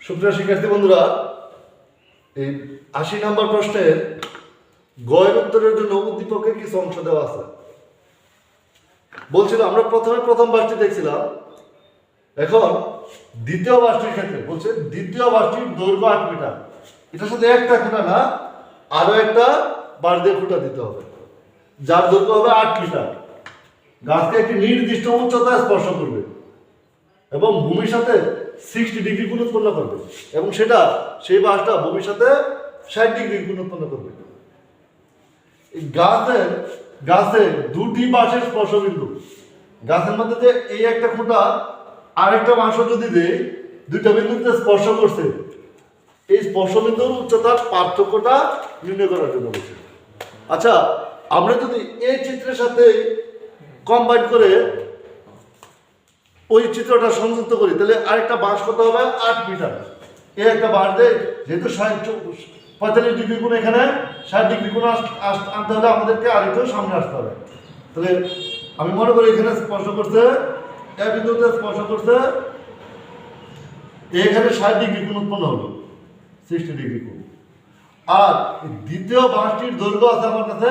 সুপ্রিয় শিক্ষার্থী বন্ধুরা, এই ৮০ নম্বর প্রশ্নের গয়ের উত্তরের জন্য উদ্দীপকের কিছু অংশ দেওয়া আছে। বলছিল আমরা প্রথম বাসটি দেখছিলাম, এখন দ্বিতীয় বাসটির ক্ষেত্রে বলছে দ্বিতীয় বাসটির দৈর্ঘ্য ৮ মিটার। এটার সাথে একটা খুঁটা না, আরো একটা বাঁশ দিয়ে খুঁটা দিতে হবে, যার দৈর্ঘ্য হবে ৮ মিটার। গাছকে একটি নির্দিষ্ট উচ্চতায় স্পর্শ করবে এবং ভূমির সাথে 60 ডিগ্রি কোণ উৎপন্ন করবে, এবং সেই বাঁশটা ভূমির সাথে 60 ডিগ্রি কোণ উৎপন্ন করবে। গাছে দুটি বাঁশের স্পর্শবিন্দু, গাছের মধ্যে যে এই একটা খুঁটা আর একটা বাঁশও যদি দেয়, দুইটা বিন্দুতে স্পর্শ করছে, এই স্পর্শবিন্দুর উচ্চতার পার্থক্যটা নির্ণয় করার জন্য বলছে। আচ্ছা, আমরা যদি এই চিত্রের সাথে কম্বাইন করে ওই চিত্রটা সংযুক্ত করি, তাহলে আরেকটা বাঁশ কত হবে? ৮ মিটার। এই একটা বাঁশ দেয়, যেহেতু 45 ডিগ্রি কোণ, এখানে 60 ডিগ্রি কোণ আনতে হলে আমাদেরকে আরেকটু সামনে আসতে হবে। তাহলে আমি মনে করি এখানে স্পর্শ করছে, এই বিন্দুতে স্পর্শ করছে, এখানে 60 ডিগ্রি কোণ উৎপন্ন হলো, 60 ডিগ্রি কোণ। আর দ্বিতীয় বাঁশটির দৈর্ঘ্য আছে আমার কাছে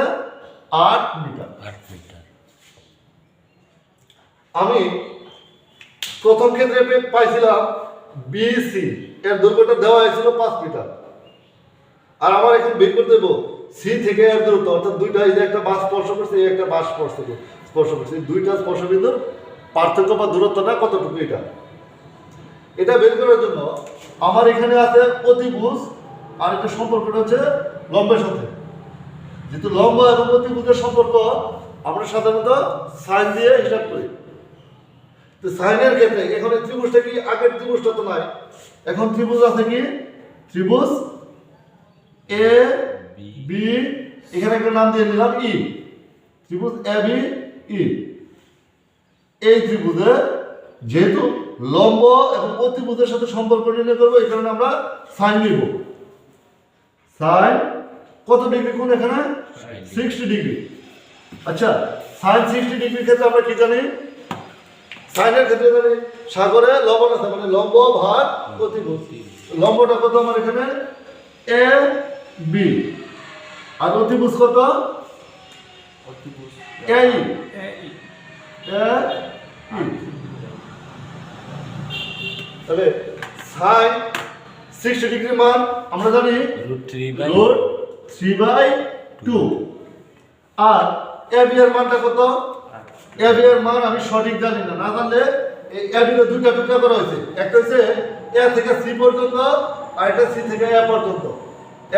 ৮ মিটার। আমি প্রথম ক্ষেত্রে পাইছিলাম বিসি, এর দৈর্ঘ্যটা দেওয়া হয়েছিল 5 মিটার। আর আমার এখন বের করতে দেবো সি থেকে এর দূরত্ব, অর্থাৎ দুইটা, এই যে একটা বাঁশ স্পর্শ করছে, এই একটা বাঁশ স্পর্শ করছে, এই দুইটা স্পর্শবিন্দুর পার্থক্য বা দূরত্বটা কতটুকু, এটা বের করার জন্য আমার এখানে আছে অতিভুজ, আর একটা সম্পর্কটা হচ্ছে লম্বের সাথে। যেহেতু লম্ব এবং অতিভুজের সম্পর্ক আমরা সাধারণত সাইন দিয়ে হিসাব করি। তো সাইনের ক্ষেত্রে এখন ত্রিভুজটা কি, আগের ত্রিভুজটা তো নাই, এখন ত্রিভুজ আছে কি, ত্রিভুজ এ বি, এখানে একটা নাম দিয়ে নিলাম ই, ত্রিভুজ এ বি ই। এই ত্রিভুজে যেহেতু লম্ব এবং অতিভুজের সাথে সম্পর্ক নির্ণয় করবো, এই কারণে আমরা সাইন নিব। সাইন কত ডিগ্রি কোণ এখানে? 60 ডিগ্রি। আচ্ছা, সাইন 60 ডিগ্রির ক্ষেত্রে আমরা কি জানি? সাইনের ক্ষেত্রে জানি সাগরে লবণ আছে, মানে লম্ব ভাগ অতিভুজ। লম্বটা কত আমার এখানে? A B. আর অতিভুজ কত? এ ই। তাহলে সাইন 60 ডিগ্রি মান আমরা জানি √3/2। আর এ বি এর মানটা কত? এ বি এর মান আমি সঠিক জানি না, না জানলে এই এ বি এর দুইটা টুকরা করা হয়েছে, একটা হচ্ছে এ থেকে সি পর্যন্ত, আর একটা সি থেকে এ পর্যন্ত।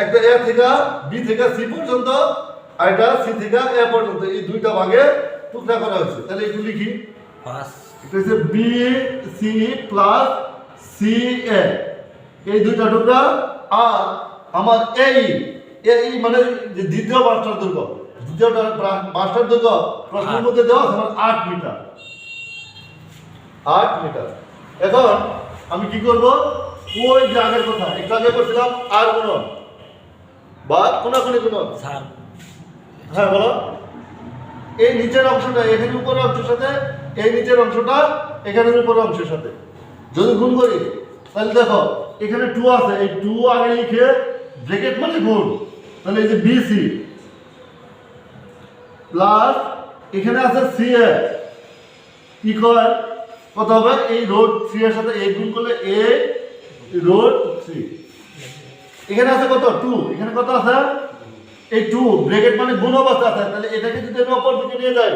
একটা এ থেকে বি থেকে সি পর্যন্ত, আর একটা সি থেকে এ পর্যন্ত, এই দুইটা ভাগে টুকরা করা হয়েছে। তাহলে একটু লিখি, এটা হচ্ছে বি সি প্লাস সি এ, এই দুইটা টুকরা। আর আমার এই মানে যে দ্বিতীয় বাঁশটার দৈর্ঘ্য, দ্বিতীয় বাঁশটার দৈর্ঘ্য প্রশ্নের মধ্যে দেওয়া আছে আমার ৮ মিটার। ৮ মিটার। এখন আমি কি করব, ওই যে আগের কথা একটু আগে করছিলাম আর গুণন বা কোনাকুনি গুণন। হ্যাঁ বলো, এই নিচের অংশটা এখানে উপরের অংশের সাথে, এই নিচের অংশটা এখানে উপরের অংশের সাথে যদি গুণ করি, তাহলে দেখো এখানে 2 আছে, এই 2 আগে লিখে ব্র্যাকেট মানে গুণ, তাহলে এই যে বিসি প্লাস এখানে আছে সি এ ইকুয়াল কত হবে? এই √3 এর সাথে এই গুণ করলে এ √3। এখানে আছে কত? 2। এখানে কত আছে? এই 2 ব্র্যাকেট মানে গুণ অবস্থা আছে, তাহলে এটাকে যদি আমি অপর দিকে নিয়ে যাই,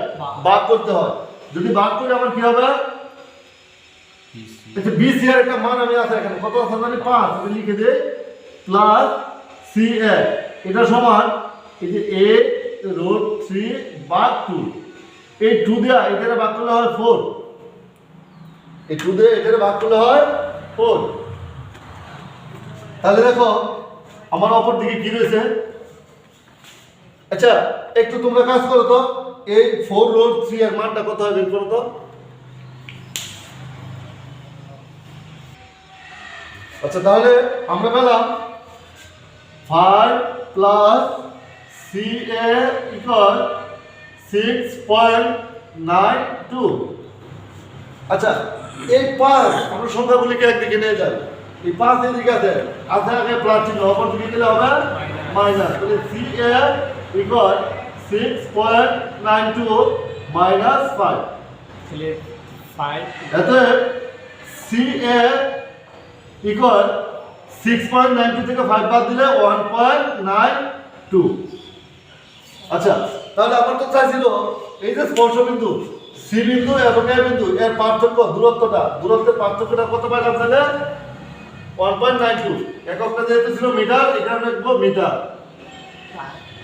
ভাগ করতে হয়। যদি ভাগ করি আমার কি হবে? আচ্ছা, বিসি এর একটা মান আমি আছে এখানে কত আছে মানে 5, আমি লিখে দেই প্লাস সি এ, এটা সমান এই যে এ √3/2। এই 2 দিয়ে এটারে ভাগ করলে হয় 4, এই 2 দিয়ে এটারে ভাগ করলে হয় 4। তাহলে দেখো আমার অপর দিকে কি রয়েছে। আচ্ছা, একটু তোমরা কাজ করো তো, এই 4√3 এর মানটা কত হয় বের করো তো। আচ্ছা, তাহলে আমরা পেলাম 5 প্লাস সি এ ইকুয়াল 6.92। আচ্ছা, এই 5 আমরা সংখ্যাগুলিকে একদিকে নিয়ে যাই। এই 5 এদিকে আছে আগে প্লাস চিহ্ন, অপর দিকে গেলে হবে মাইনাস। তাহলে CA ইকুয়াল 6.92 মাইনাস 5। তাহলে 5 এতে CA ইকুয়াল 6.92 থেকে 5 বাদ দিলে 1.92। আচ্ছা, তাহলে আমার তো চাইছিল এই যে স্পর্শ বিন্দু সি বিন্দু এবং এ বিন্দু এর পার্থক্য, দূরত্বের পার্থক্যটা কত পাইলাম তাহলে 1.92। এককটা যেহেতু ছিল মিটার, এখানে লিখবো মিটার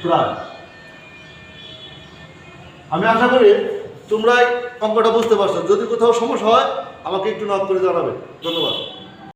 প্রায়। আমি আশা করি তোমরা অঙ্কটা বুঝতে পারছো। যদি কোথাও সমস্যা হয় আমাকে একটু নক করে জানাবে। ধন্যবাদ।